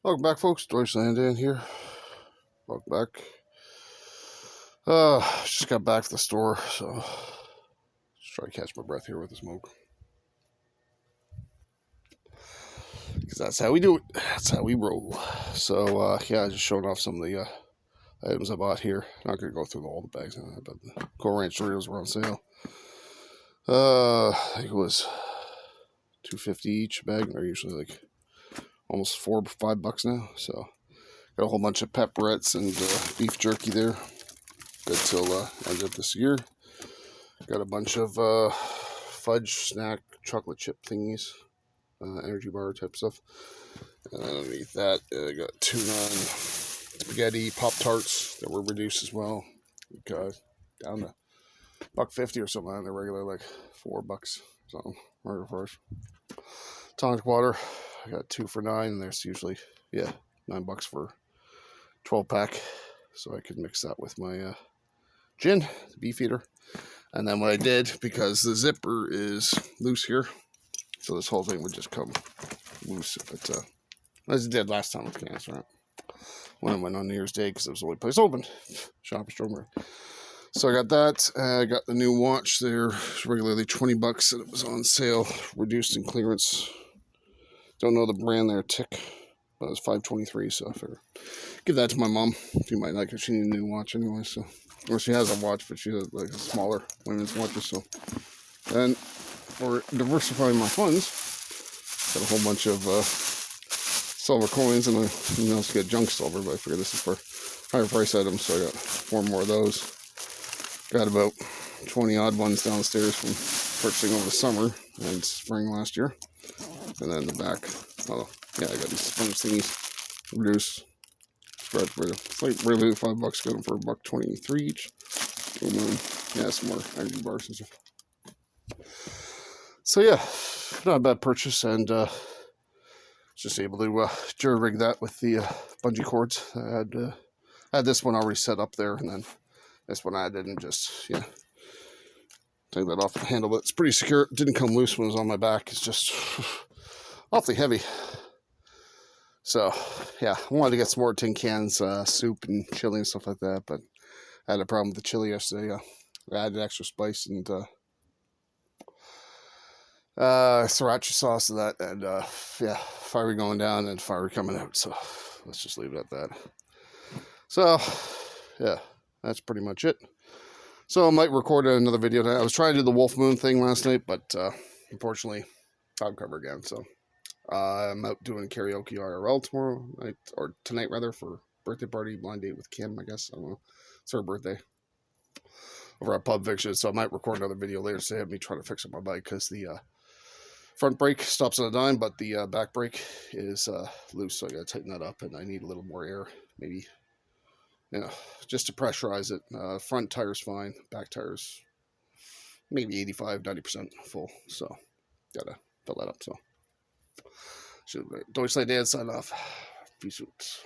Welcome back, folks. Deutschland in here. Welcome back. Just got back from the store, so just try to catch my breath here with the smoke. Because that's how we do it. That's how we roll. So, yeah, just showing off some of the items I bought here. Not going to go through all the bags, but the Cool Ranch Doritos were on sale. I think it was $2.50 each bag. They're usually like almost $4 or $5 now. So, got a whole bunch of pepperettes and beef jerky there. Good till end of this year. Got a bunch of fudge snack chocolate chip thingies, energy bar type stuff. And then underneath that, I got tuna and spaghetti Pop Tarts that were reduced as well. Down to $1.50 or something. And they're regular like $4 something. Regular price. Tonic water, I got 2 for $9, and there's usually $9 for 12-pack. So I could mix that with my gin, the beef eater. And then what I did, because the zipper is loose here, so this whole thing would just come loose if it, as it did last time with cans, right? When I went on New Year's Day, because it was the only place open, Shoppers Drug Mart. So I got that. I got the new watch there, regularly $20, and it was on sale, reduced in clearance. Don't know the brand there, Tick, but it was $5.23, so I figured give that to my mom. She might like it. She needs a new watch anyway, so. Or she has a watch, but she has like a smaller women's watches, so. And for diversifying my funds, got a whole bunch of silver coins, and I also get junk silver, but I figured this is for higher price items, so I got 4 more of those. Got about 20 odd ones downstairs from purchasing over the summer and spring last year. And then the back, I got these sponge thingies, reduced. It's like really $5. Got them for $1.23 each. And then, some more energy bars and stuff. So yeah, not a bad purchase, and just able to jury rig that with the bungee cords. I had this one already set up there, and then this one I didn't just take that off the handle, but it's pretty secure. It didn't come loose when it was on my back. It's just awfully heavy. So, yeah, I wanted to get some more tin cans, soup and chili and stuff like that, but I had a problem with the chili yesterday. I added extra spice and sriracha sauce to that, and fiery going down and fiery coming out, so let's just leave it at that. So, yeah, that's pretty much it. So I might record another video tonight. I was trying to do the Wolf Moon thing last night, but unfortunately, time cover again, so. I'm out doing karaoke IRL tomorrow night, or tonight rather, for birthday party, blind date with Kim, I guess. I don't know. It's her birthday. Over at Pub Fiction, so I might record another video later to have me try to fix up my bike, because the front brake stops on a dime, but the back brake is loose, so I gotta tighten that up, and I need a little more air, maybe, just to pressurize it. Front tire's fine, back tire's maybe 85-90% full, so gotta fill that up, so. Deutschland sign off. Peace out.